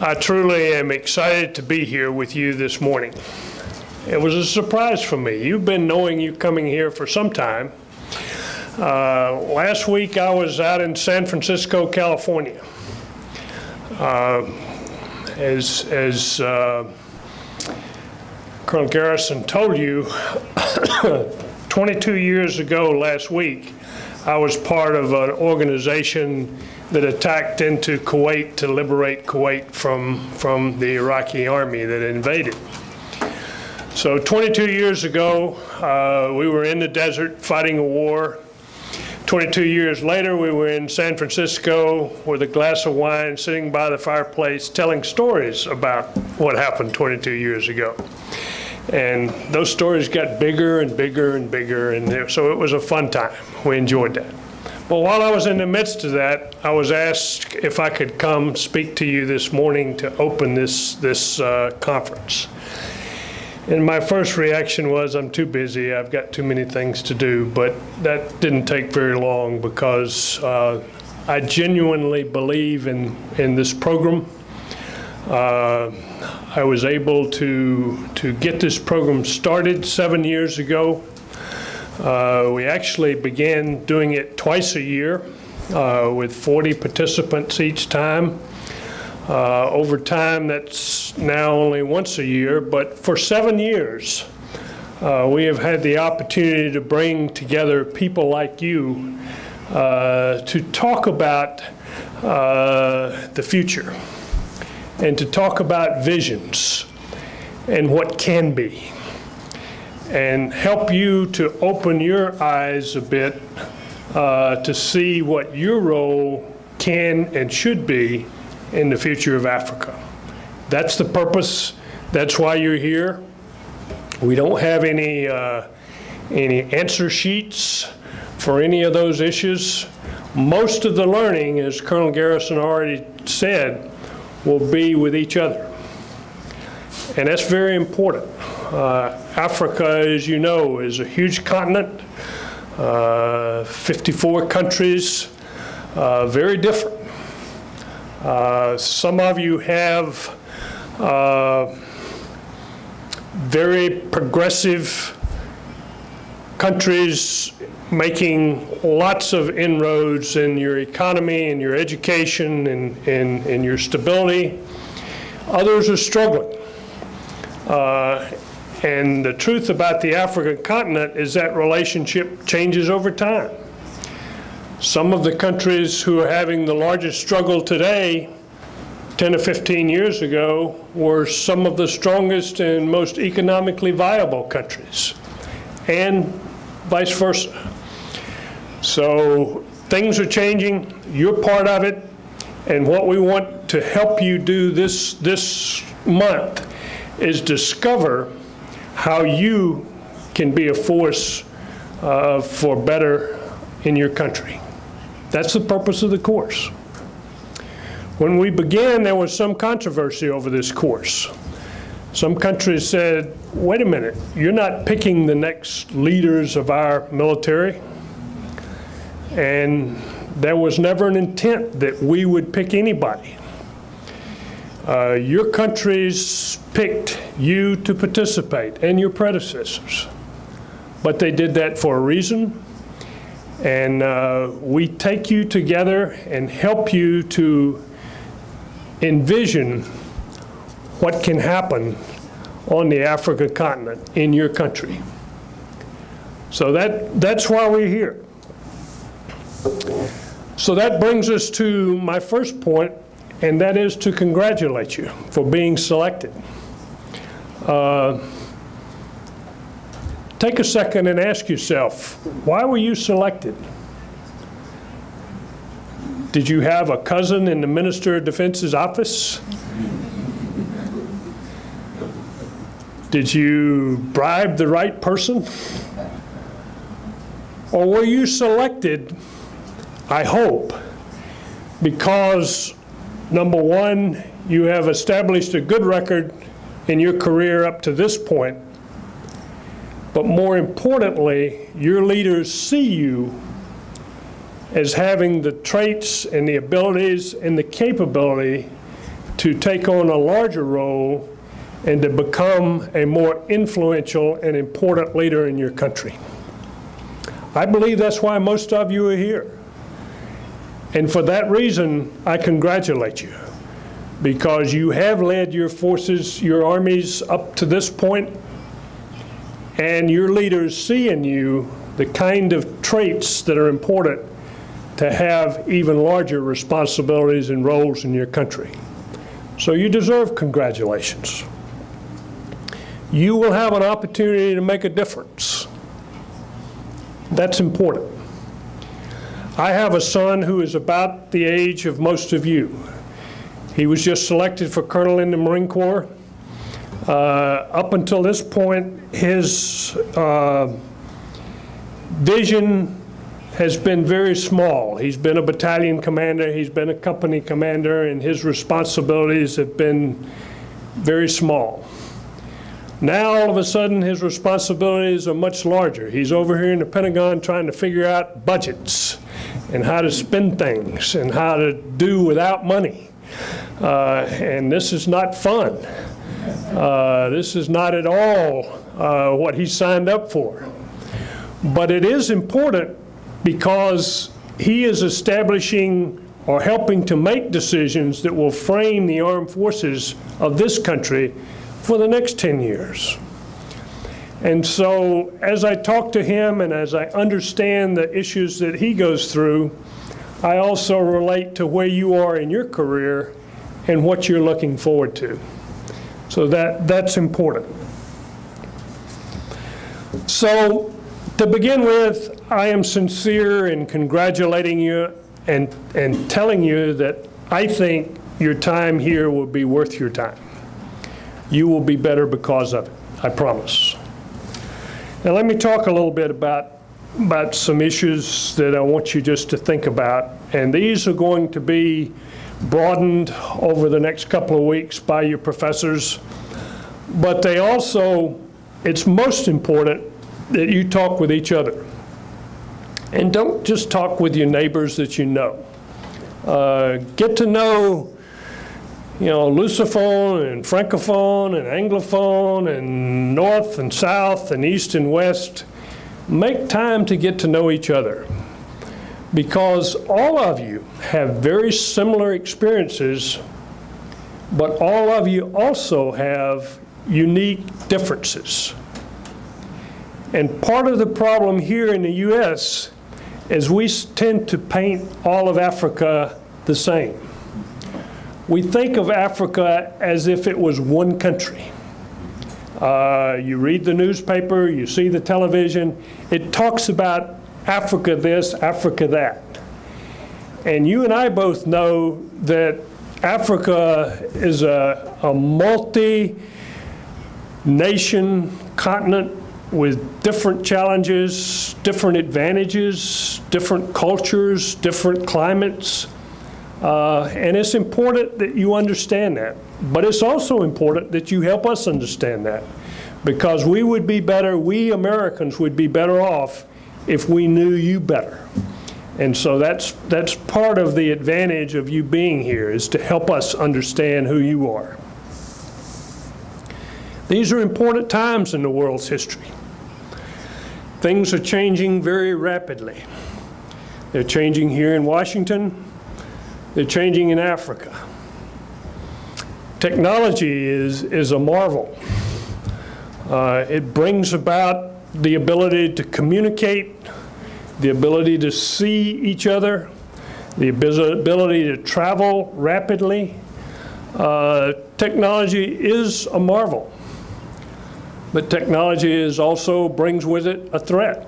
I truly am excited to be here with you this morning. It was a surprise for me. You've been knowing you coming here for some time. Last week I was out in San Francisco, California. As Colonel Garrison told you, 22 years ago last week, I was part of an organization that attacked into Kuwait to liberate Kuwait from the Iraqi army that invaded. So 22 years ago, we were in the desert fighting a war. 22 years later, we were in San Francisco with a glass of wine, sitting by the fireplace, telling stories about what happened 22 years ago. And those stories got bigger and bigger and bigger, and so it was a fun time. We enjoyed that. But while I was in the midst of that, I was asked if I could come speak to you this morning to open this conference. And my first reaction was, I'm too busy, I've got too many things to do, but that didn't take very long because I genuinely believe in this program. I was able to get this program started 7 years ago. We actually began doing it twice a year with 40 participants each time. Over time, that's now only once a year, but for 7 years, we have had the opportunity to bring together people like you to talk about the future and to talk about visions and what can be, and help you to open your eyes a bit to see what your role can and should be in the future of Africa. That's the purpose. That's why you're here. We don't have any answer sheets for any of those issues. Most of the learning, as Colonel Garrison already said, will be with each other. And that's very important. Africa, as you know, is a huge continent, 54 countries, very different. Some of you have very progressive countries making lots of inroads in your economy and your education and your stability. Others are struggling. And the truth about the African continent is that relationship changes over time. Some of the countries who are having the largest struggle today, 10 or 15 years ago, were some of the strongest and most economically viable countries, and vice versa. So things are changing. You're part of it. And what we want to help you do this month is discover how you can be a force for better in your country. That's the purpose of the course. When we began, there was some controversy over this course. Some countries said, wait a minute, you're not picking the next leaders of our military. And there was never an intent that we would pick anybody. Your countries picked you to participate, and your predecessors. But they did that for a reason. And we take you together and help you to envision what can happen on the African continent in your country. So that's why we're here. So that brings us to my first point, and that is to congratulate you for being selected. Take a second and ask yourself, why were you selected? Did you have a cousin in the Minister of Defense's office? Did you bribe the right person? Or were you selected, I hope, because, number one, you have established a good record in your career up to this point, but more importantly, your leaders see you as having the traits and the abilities and the capability to take on a larger role and to become a more influential and important leader in your country. I believe that's why most of you are here. And for that reason, I congratulate you, because you have led your forces, your armies up to this point, and your leaders see in you the kind of traits that are important to have even larger responsibilities and roles in your country. So you deserve congratulations. You will have an opportunity to make a difference. That's important. I have a son who is about the age of most of you. He was just selected for colonel in the Marine Corps. Up until this point, his vision has been very small. He's been a battalion commander, he's been a company commander, and his responsibilities have been very small. Now, all of a sudden, his responsibilities are much larger. He's over here in the Pentagon trying to figure out budgets and how to spend things and how to do without money. And this is not fun. This is not at all what he signed up for. But it is important because he is establishing or helping to make decisions that will frame the armed forces of this country for the next 10 years. And so as I talk to him and as I understand the issues that he goes through, I also relate to where you are in your career and what you're looking forward to. So that's important. So to begin with, I am sincere in congratulating you and telling you that I think your time here will be worth your time. You will be better because of it, I promise. Now let me talk a little bit about some issues that I want you just to think about. And these are going to be broadened over the next couple of weeks by your professors. But they also, it's most important that you talk with each other. And don't just talk with your neighbors that you know. Get to know, Lusophone and Francophone and Anglophone and North and South and East and West. Make time to get to know each other, because all of you have very similar experiences, but all of you also have unique differences. And part of the problem here in the U.S. is we tend to paint all of Africa the same. We think of Africa as if it was one country. You read the newspaper, you see the television, it talks about Africa this, Africa that. And you and I both know that Africa is a multi-nation continent with different challenges, different advantages, different cultures, different climates. And it's important that you understand that. But it's also important that you help us understand that, because we would be better, we Americans would be better off if we knew you better. And so that's part of the advantage of you being here, is to help us understand who you are. These are important times in the world's history. Things are changing very rapidly. They're changing here in Washington. They're changing in Africa. Technology is a marvel. It brings about the ability to communicate, the ability to see each other, the ability to travel rapidly. Technology is a marvel, but technology also brings with it a threat.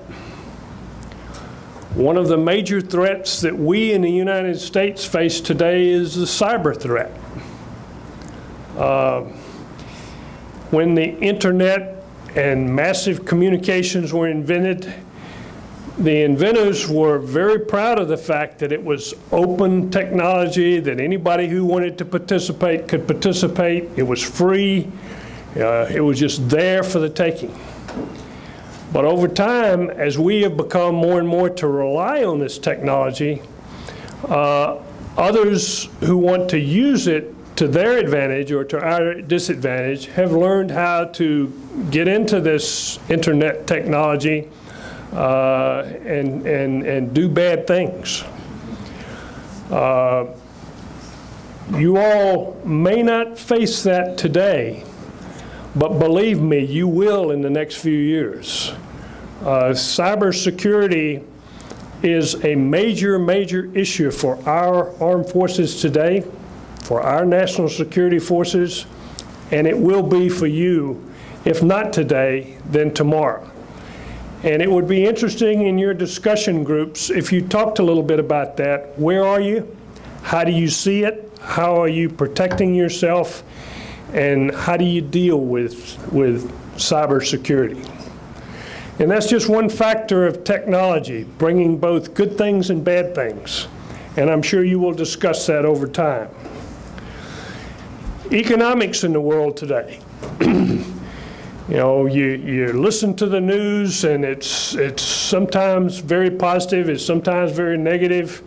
One of the major threats that we in the United States face today is the cyber threat. When the internet and massive communications were invented, the inventors were very proud of the fact that it was open technology, that anybody who wanted to participate could participate. It was free. It was just there for the taking. But over time, as we have become more and more to rely on this technology, others who want to use it to their advantage or to our disadvantage, have learned how to get into this internet technology and do bad things. You all may not face that today, but believe me, you will in the next few years. Cybersecurity is a major, major issue for our armed forces today, for our national security forces, and it will be for you, if not today, then tomorrow. And it would be interesting in your discussion groups if you talked a little bit about that. Where are you? How do you see it? How are you protecting yourself? And how do you deal with cybersecurity? And that's just one factor of technology, bringing both good things and bad things. And I'm sure you will discuss that over time. Economics in the world today. You know, you listen to the news, and it's sometimes very positive, it's sometimes very negative.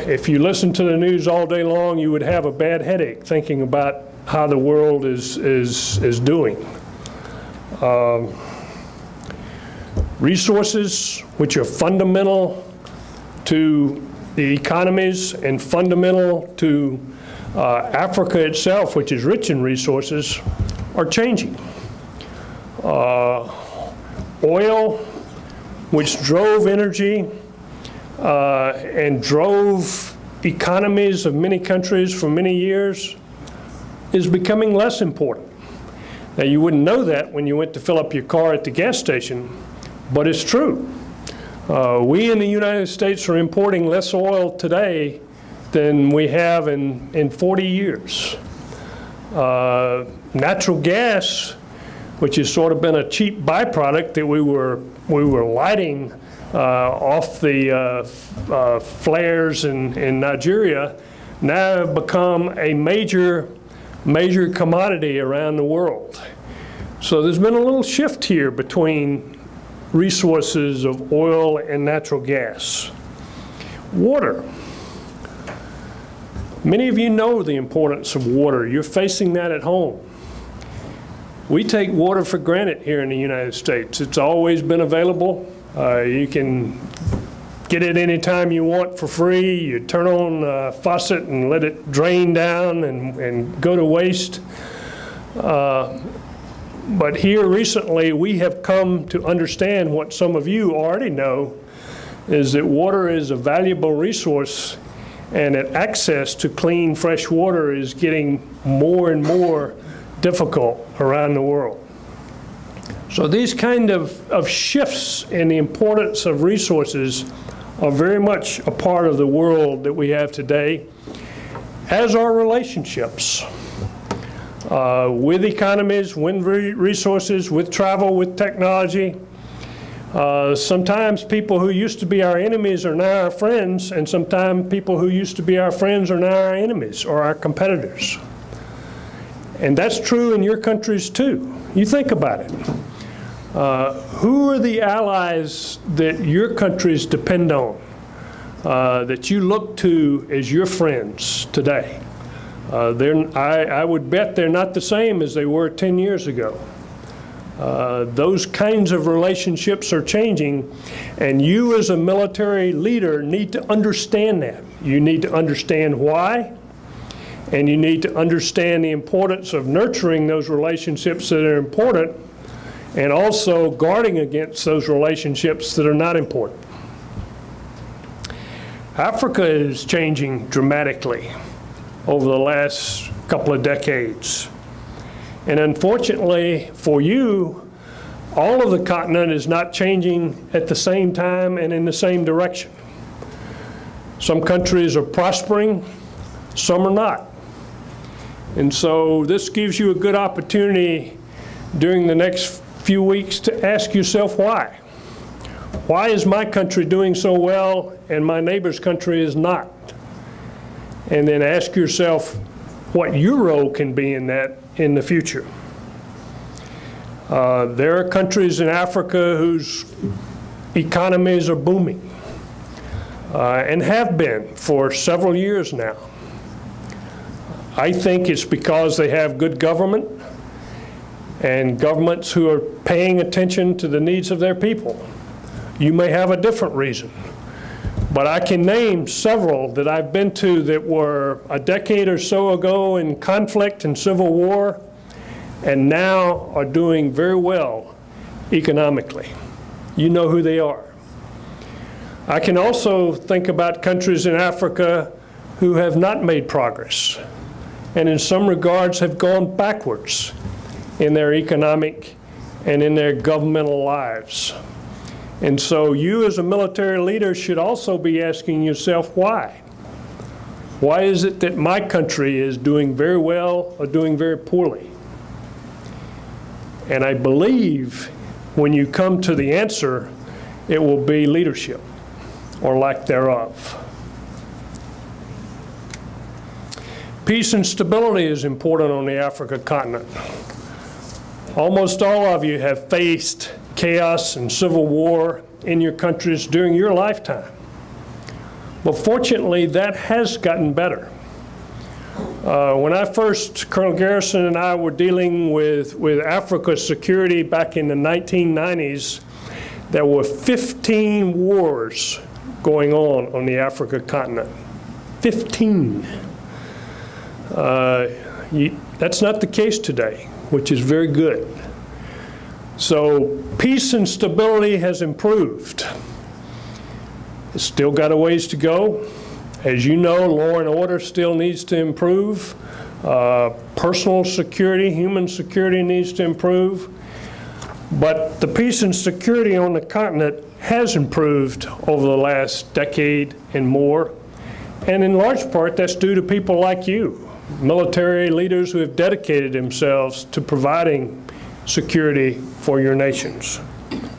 If you listen to the news all day long, you would have a bad headache thinking about how the world is doing. Resources, which are fundamental to the economies and fundamental to Africa itself, which is rich in resources, are changing. Oil, which drove energy and drove economies of many countries for many years, is becoming less important. Now, you wouldn't know that when you went to fill up your car at the gas station, but it's true. We in the United States are importing less oil today than we have in 40 years. Natural gas, which has sort of been a cheap byproduct that we were lighting off the flares in Nigeria, now have become a major commodity around the world. So there's been a little shift here between resources of oil and natural gas. Water. Many of you know the importance of water. You're facing that at home. We take water for granted here in the United States. It's always been available. You can get it anytime you want for free. You turn on a faucet and let it drain down and go to waste. But here recently, we have come to understand what some of you already know, is that water is a valuable resource, and that access to clean, fresh water is getting more and more difficult around the world. So these kind of shifts in the importance of resources are very much a part of the world that we have today, as are relationships. With economies, with resources, with travel, with technology. Sometimes people who used to be our enemies are now our friends, and sometimes people who used to be our friends are now our enemies or our competitors. And that's true in your countries too. You think about it. Who are the allies that your countries depend on, that you look to as your friends today? I would bet they're not the same as they were 10 years ago. Those kinds of relationships are changing, and you as a military leader need to understand that. You need to understand why, and you need to understand the importance of nurturing those relationships that are important, and also guarding against those relationships that are not important. Africa is changing dramatically over the last couple of decades. And unfortunately for you, all of the continent is not changing at the same time and in the same direction. Some countries are prospering, some are not. And so this gives you a good opportunity during the next few weeks to ask yourself why. Why is my country doing so well and my neighbor's country is not? And then ask yourself what your role can be in that in the future. There are countries in Africa whose economies are booming and have been for several years now. I think it's because they have good government and governments who are paying attention to the needs of their people. You may have a different reason, but I can name several that I've been to that were a decade or so ago in conflict and civil war and now are doing very well economically. You know who they are. I can also think about countries in Africa who have not made progress and in some regards have gone backwards in their economic and in their governmental lives. And so you as a military leader should also be asking yourself why. Why is it that my country is doing very well or doing very poorly? And I believe when you come to the answer, it will be leadership or lack thereof. Peace and stability is important on the African continent. Almost all of you have faced chaos and civil war in your countries during your lifetime. But fortunately, that has gotten better. When Colonel Garrison and I were dealing with Africa's security back in the 1990s, there were 15 wars going on the Africa continent. 15. That's not the case today, which is very good. So peace and stability has improved. It's still got a ways to go. As you know, law and order still needs to improve. Personal security, human security needs to improve. But the peace and security on the continent has improved over the last decade and more. And in large part, that's due to people like you, military leaders who have dedicated themselves to providing security for your nations.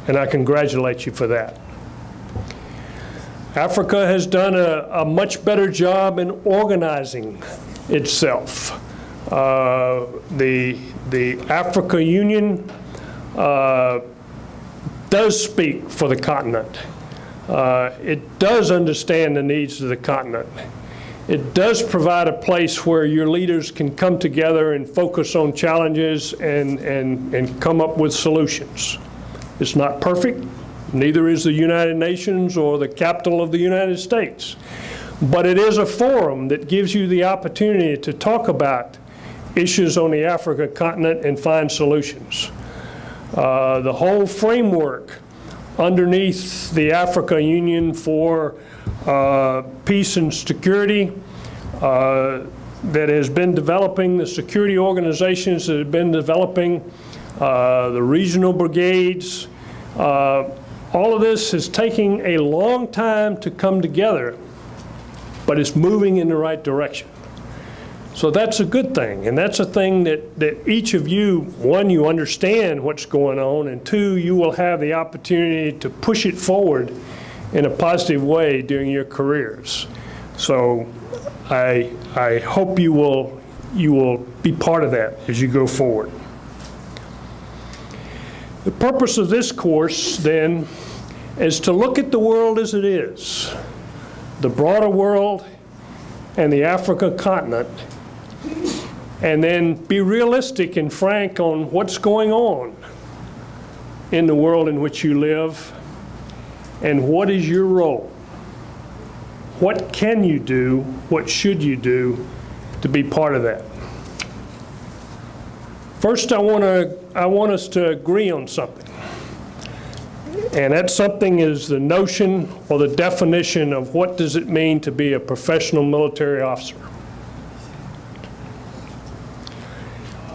And I congratulate you for that. Africa has done a much better job in organizing itself. The Africa Union does speak for the continent. It does understand the needs of the continent. It does provide a place where your leaders can come together and focus on challenges and come up with solutions. It's not perfect. Neither is the United Nations or the capital of the United States. But it is a forum that gives you the opportunity to talk about issues on the Africa continent and find solutions. The whole framework underneath the Africa Union for peace and security that has been developing, the security organizations that have been developing, the regional brigades, all of this is taking a long time to come together, but it's moving in the right direction. So that's a good thing, and that's a thing that each of you, one, you understand what's going on, and two, you will have the opportunity to push it forward in a positive way during your careers. So I hope you will be part of that as you go forward. The purpose of this course, then, is to look at the world as it is, the broader world and the Africa continent, and then be realistic and frank on what's going on in the world in which you live and what is your role. What can you do? What should you do to be part of that? First, I want us to agree on something. And that something is the notion or the definition of what does it mean to be a professional military officer.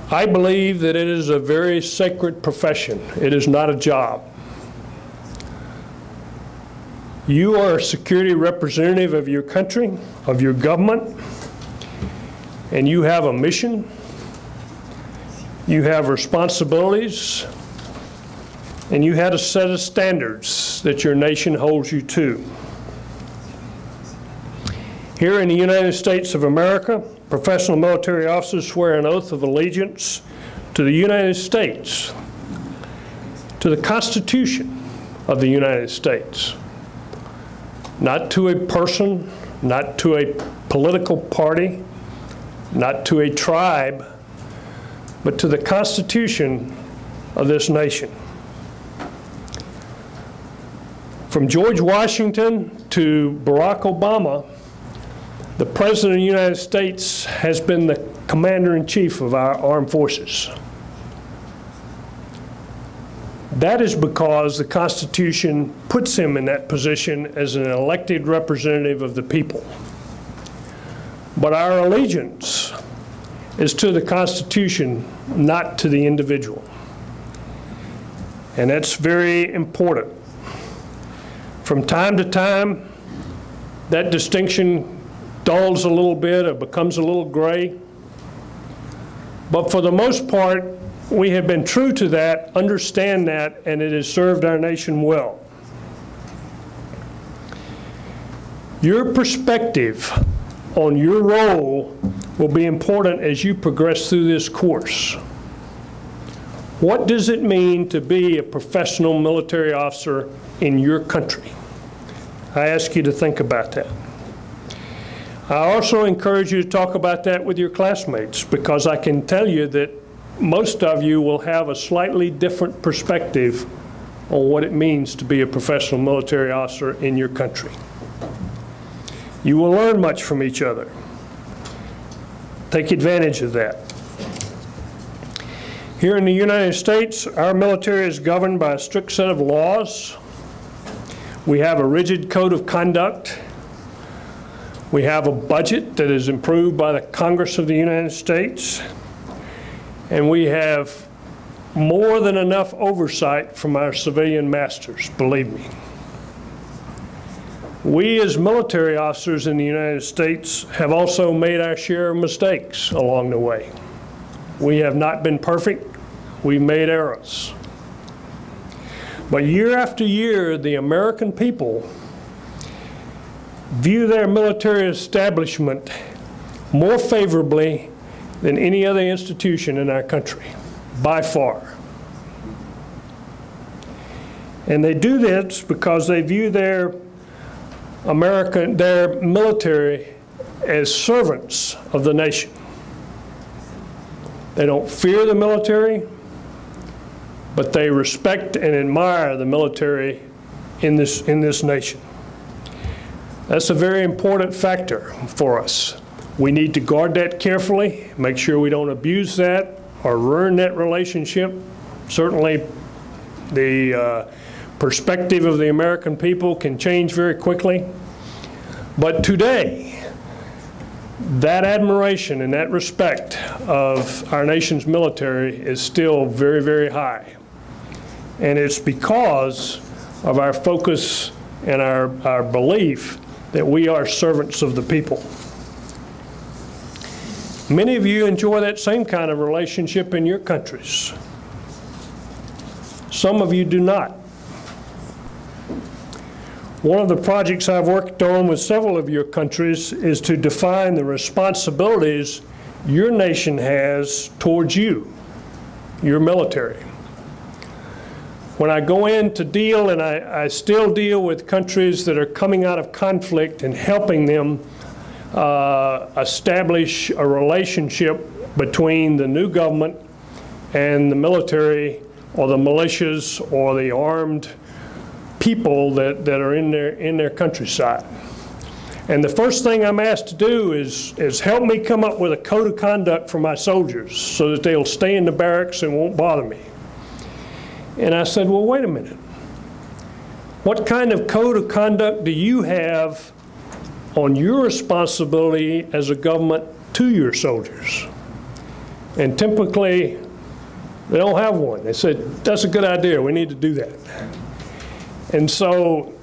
I believe that it is a very sacred profession. It is not a job. You are a security representative of your country, of your government, and you have a mission. You have responsibilities, and you have a set of standards that your nation holds you to. Here in the United States of America, professional military officers swear an oath of allegiance to the United States, to the Constitution of the United States, not to a person, not to a political party, not to a tribe, but to the Constitution of this nation. From George Washington to Barack Obama, the President of the United States has been the Commander-in-Chief of our armed forces. That is because the Constitution puts him in that position as an elected representative of the people. But our allegiance is to the Constitution, not to the individual. And that's very important. From time to time, that distinction dulls a little bit or becomes a little gray. But for the most part, we have been true to that, understand that, and it has served our nation well. Your perspective on your role will be important as you progress through this course. What does it mean to be a professional military officer in your country? I ask you to think about that. I also encourage you to talk about that with your classmates, because I can tell you that most of you will have a slightly different perspective on what it means to be a professional military officer in your country. You will learn much from each other. Take advantage of that. Here in the United States, our military is governed by a strict set of laws. We have a rigid code of conduct. We have a budget that is approved by the Congress of the United States. And we have more than enough oversight from our civilian masters, believe me. We as military officers in the United States have also made our share of mistakes along the way. We have not been perfect. We've made errors. But year after year, the American people view their military establishment more favorably than any other institution in our country, by far. And they do this because they view their military as servants of the nation. They don't fear the military, but they respect and admire the military in this nation. That's a very important factor for us. We need to guard that carefully, make sure we don't abuse that or ruin that relationship. Certainly, the perspective of the American people can change very quickly. But today, that admiration and that respect of our nation's military is still very, very high. And it's because of our focus and our belief that we are servants of the people. Many of you enjoy that same kind of relationship in your countries. Some of you do not. One of the projects I've worked on with several of your countries is to define the responsibilities your nation has towards you, your military. When I go in to deal, and I still deal with countries that are coming out of conflict and helping them establish a relationship between the new government and the military or the militias or the armed people that are in their countryside. And the first thing I'm asked to do is help me come up with a code of conduct for my soldiers so that they'll stay in the barracks and won't bother me. And I said, well, wait a minute. What kind of code of conduct do you have on your responsibility as a government to your soldiers? And typically, they don't have one. They said, that's a good idea. We need to do that. And so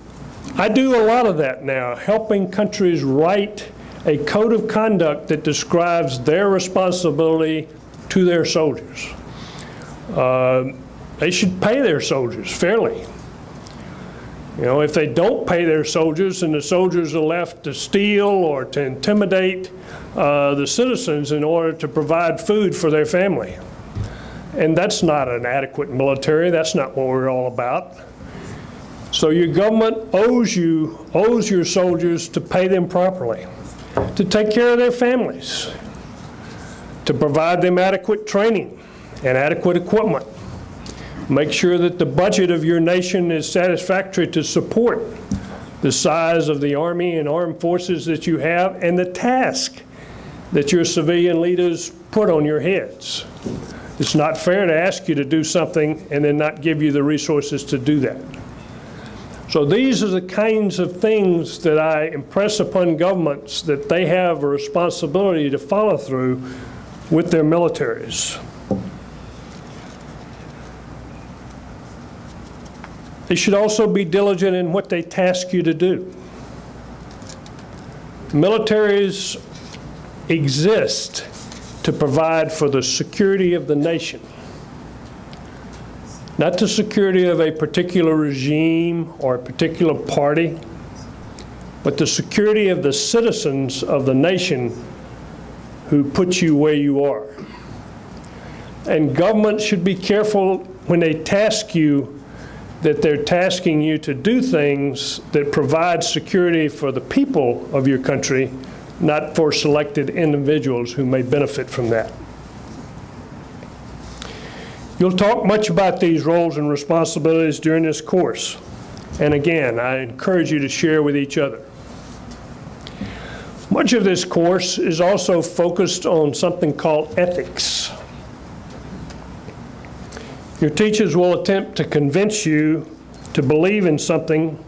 I do a lot of that now, helping countries write a code of conduct that describes their responsibility to their soldiers. They should pay their soldiers fairly. You know, if they don't pay their soldiers and the soldiers are left to steal or to intimidate the citizens in order to provide food for their family. And that's not an adequate military. That's not what we're all about. So your government owes your soldiers to pay them properly, to take care of their families. to provide them adequate training and adequate equipment. Make sure that the budget of your nation is satisfactory to support the size of the Army and armed forces that you have and the task that your civilian leaders put on your heads. It's not fair to ask you to do something and then not give you the resources to do that. So these are the kinds of things that I impress upon governments, that they have a responsibility to follow through with their militaries. They should also be diligent in what they task you to do. Militaries exist to provide for the security of the nation, not the security of a particular regime or a particular party, but the security of the citizens of the nation who put you where you are. And government should be careful when they task you, that they're tasking you to do things that provide security for the people of your country, not for selected individuals who may benefit from that. You'll talk much about these roles and responsibilities during this course. And again, I encourage you to share with each other. Much of this course is also focused on something called ethics. Your teachers will attempt to convince you to believe in something.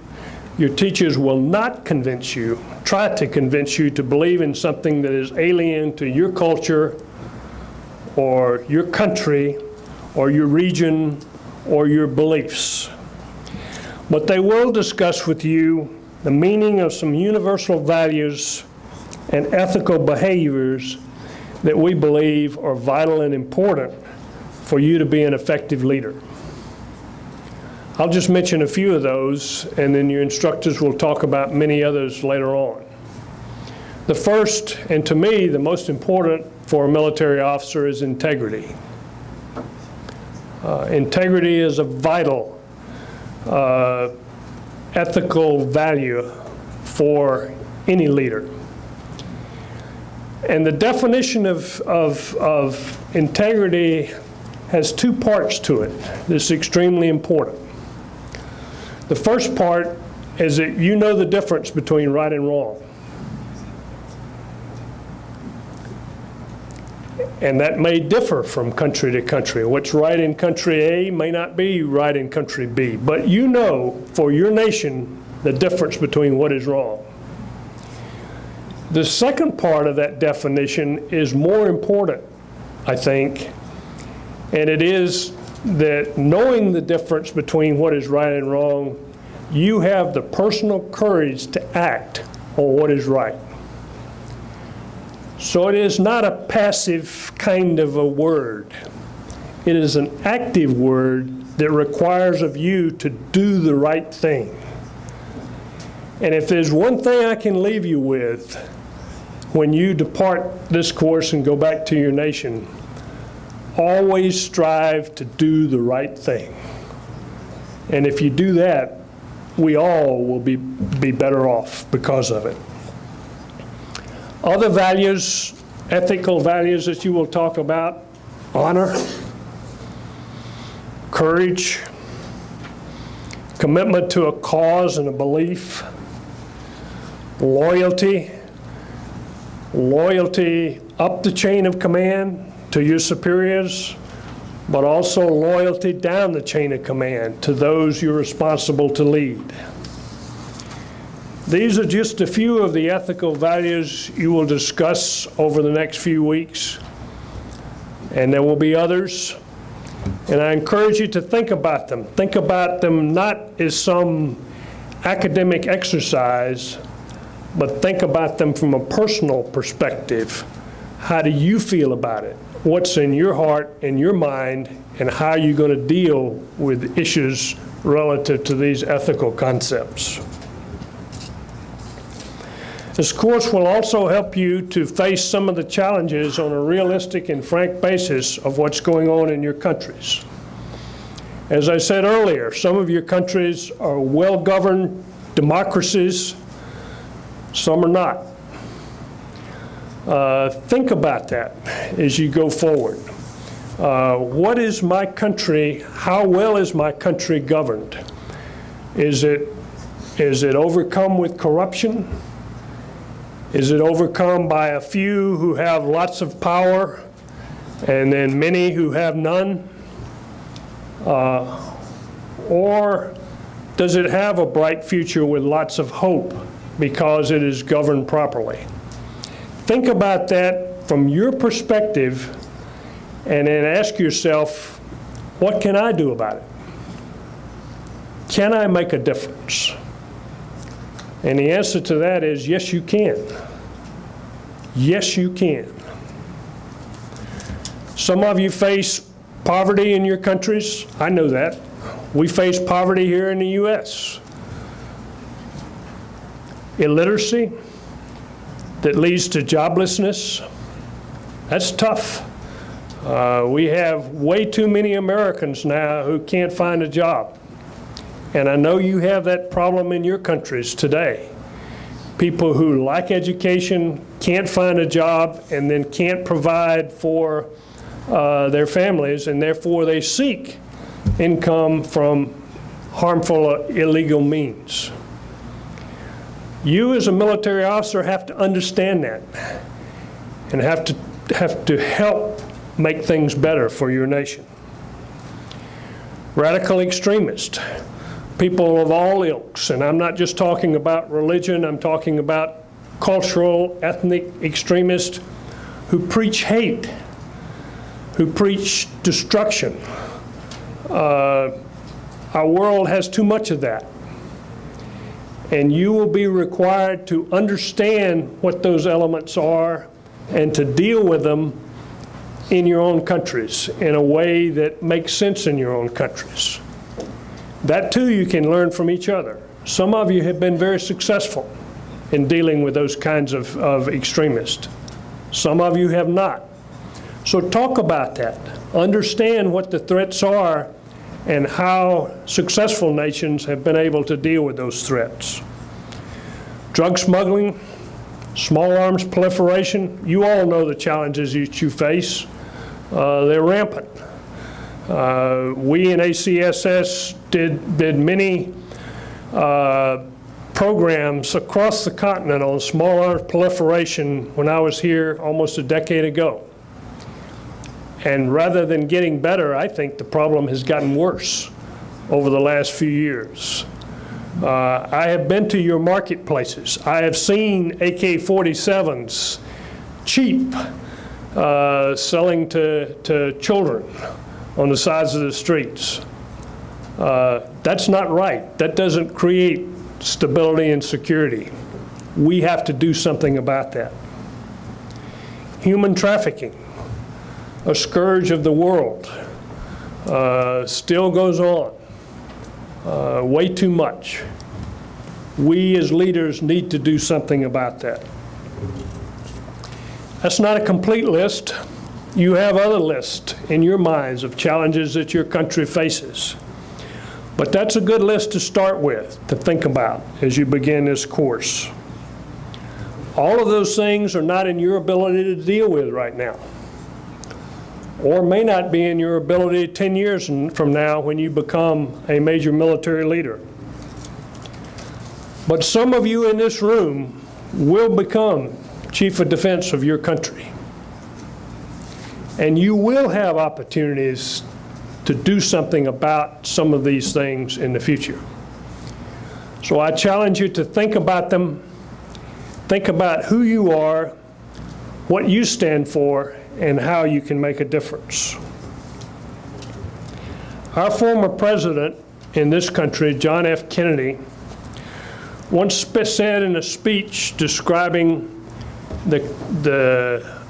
Your teachers will not convince you, try to convince you to believe in something that is alien to your culture or your country or your region or your beliefs. But they will discuss with you the meaning of some universal values and ethical behaviors that we believe are vital and important for you to be an effective leader. I'll just mention a few of those, and then your instructors will talk about many others later on. The first, and to me the most important for a military officer, is integrity. Integrity is a vital ethical value for any leader. And the definition of integrity has two parts to it. This is extremely important. The first part is that you know the difference between right and wrong. And that may differ from country to country. What's right in country A may not be right in country B. But you know, for your nation, the difference between what is wrong. The second part of that definition is more important, I think, and it is that knowing the difference between what is right and wrong, you have the personal courage to act on what is right. So it is not a passive kind of a word. It is an active word that requires of you to do the right thing. And if there's one thing I can leave you with when you depart this course and go back to your nation, always strive to do the right thing. And if you do that, we all will be better off because of it. Other values, ethical values that you will talk about: honor, courage, commitment to a cause and a belief, loyalty up the chain of command to your superiors, but also loyalty down the chain of command to those you're responsible to lead. These are just a few of the ethical values you will discuss over the next few weeks, and there will be others. And I encourage you to think about them. Think about them not as some academic exercise, but think about them from a personal perspective. How do you feel about it? What's in your heart and your mind, and how are you going to deal with issues relative to these ethical concepts? This course will also help you to face some of the challenges on a realistic and frank basis of what's going on in your countries. As I said earlier, some of your countries are well-governed democracies, some are not. Think about that as you go forward. What is my country, how well is my country governed? Is it overcome with corruption? Is it overcome by a few who have lots of power and then many who have none? Or does it have a bright future with lots of hope because it is governed properly? Think about that from your perspective and then ask yourself, what can I do about it? Can I make a difference? And the answer to that is yes, you can. Yes, you can. Some of you face poverty in your countries. I know that. We face poverty here in the U.S. Illiteracy that leads to joblessness. That's tough. We have way too many Americans now who can't find a job. And I know you have that problem in your countries today. People who like education can't find a job and then can't provide for their families, and therefore they seek income from harmful, illegal means. You as a military officer have to understand that and have to help make things better for your nation. Radical extremists. People of all ilks, and I'm not just talking about religion, I'm talking about cultural, ethnic extremists who preach hate, who preach destruction. Our world has too much of that. And you will be required to understand what those elements are and to deal with them in your own countries in a way that makes sense in your own countries. That too you can learn from each other. Some of you have been very successful in dealing with those kinds of extremists. Some of you have not. So talk about that. Understand what the threats are and how successful nations have been able to deal with those threats. Drug smuggling, small arms proliferation, you all know the challenges that you face. They're rampant. We in ACSS did many programs across the continent on small arms proliferation when I was here almost a decade ago. And rather than getting better, I think the problem has gotten worse over the last few years. I have been to your marketplaces. I have seen AK-47s cheap selling to children on the sides of the streets. That's not right. That doesn't create stability and security. We have to do something about that. Human trafficking, a scourge of the world, still goes on. Way too much. We as leaders need to do something about that. That's not a complete list. You have other lists in your minds of challenges that your country faces. But that's a good list to start with, to think about as you begin this course. All of those things are not in your ability to deal with right now, or may not be in your ability 10 years from now when you become a major military leader. But some of you in this room will become Chief of Defense of your country. And you will have opportunities to do something about some of these things in the future. So I challenge you to think about them, think about who you are, what you stand for, and how you can make a difference. Our former president in this country, John F. Kennedy, once said in a speech describing the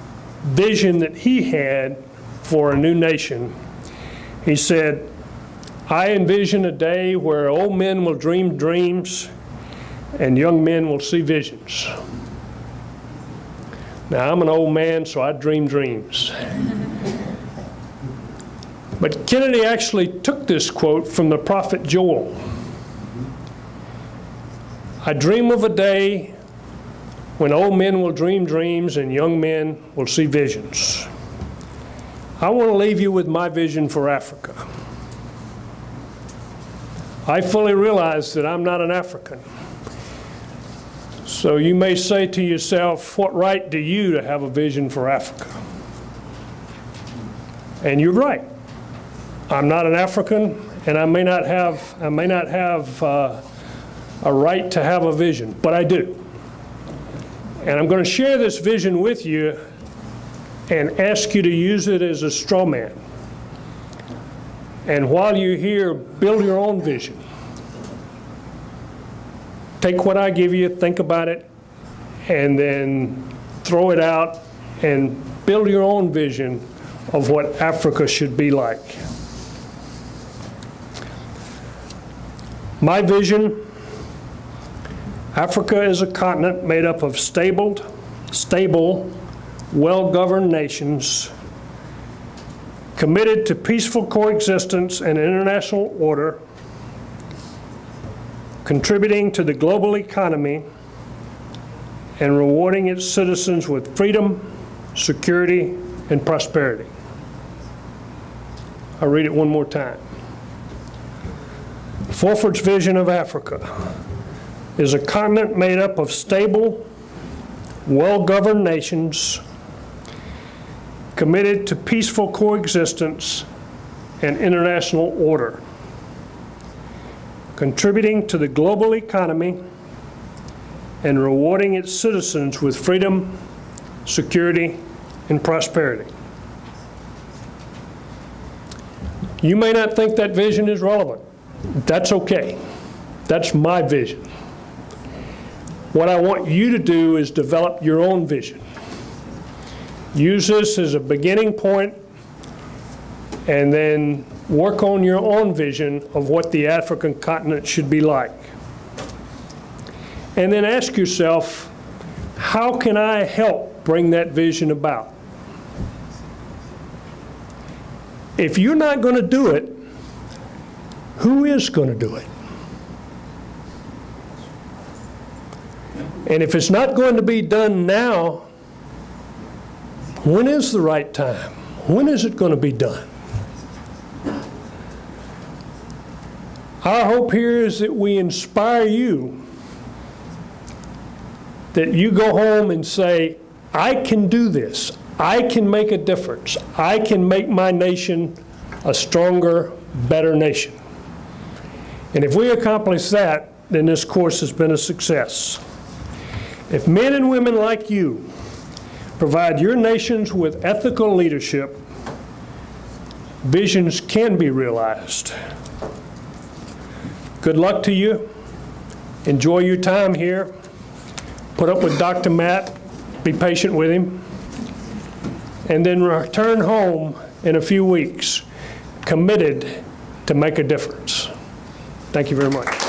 vision that he had for a new nation, he said, "I envision a day where old men will dream dreams and young men will see visions." Now, I'm an old man, so I dream dreams. But Kennedy actually took this quote from the prophet Joel. "I dream of a day when old men will dream dreams and young men will see visions. I want to leave you with my vision for Africa. I fully realize that I'm not an African. So you may say to yourself, what right do you to have a vision for Africa? And you're right. I'm not an African, and I may not have a right to have a vision, but I do. And I'm going to share this vision with you and ask you to use it as a straw man. And while you're here, build your own vision. Take what I give you, think about it, and then throw it out and build your own vision of what Africa should be like. My vision: Africa is a continent made up of stable, well-governed nations committed to peaceful coexistence and international order, contributing to the global economy and rewarding its citizens with freedom, security, and prosperity. I'll read it one more time. Fulford's vision of Africa is a continent made up of stable, well-governed nations committed to peaceful coexistence and international order, contributing to the global economy and rewarding its citizens with freedom, security, and prosperity. You may not think that vision is relevant. That's okay. That's my vision. What I want you to do is develop your own vision. Use this as a beginning point and then work on your own vision of what the African continent should be like. And then ask yourself, how can I help bring that vision about? If you're not going to do it, who is going to do it? And if it's not going to be done now, when is the right time? When is it going to be done? Our hope here is that we inspire you, that you go home and say, I can do this. I can make a difference. I can make my nation a stronger, better nation. And if we accomplish that, then this course has been a success. If men and women like you provide your nations with ethical leadership, visions can be realized. Good luck to you. Enjoy your time here. Put up with Dr. Matt. Be patient with him. And then return home in a few weeks, committed to make a difference. Thank you very much.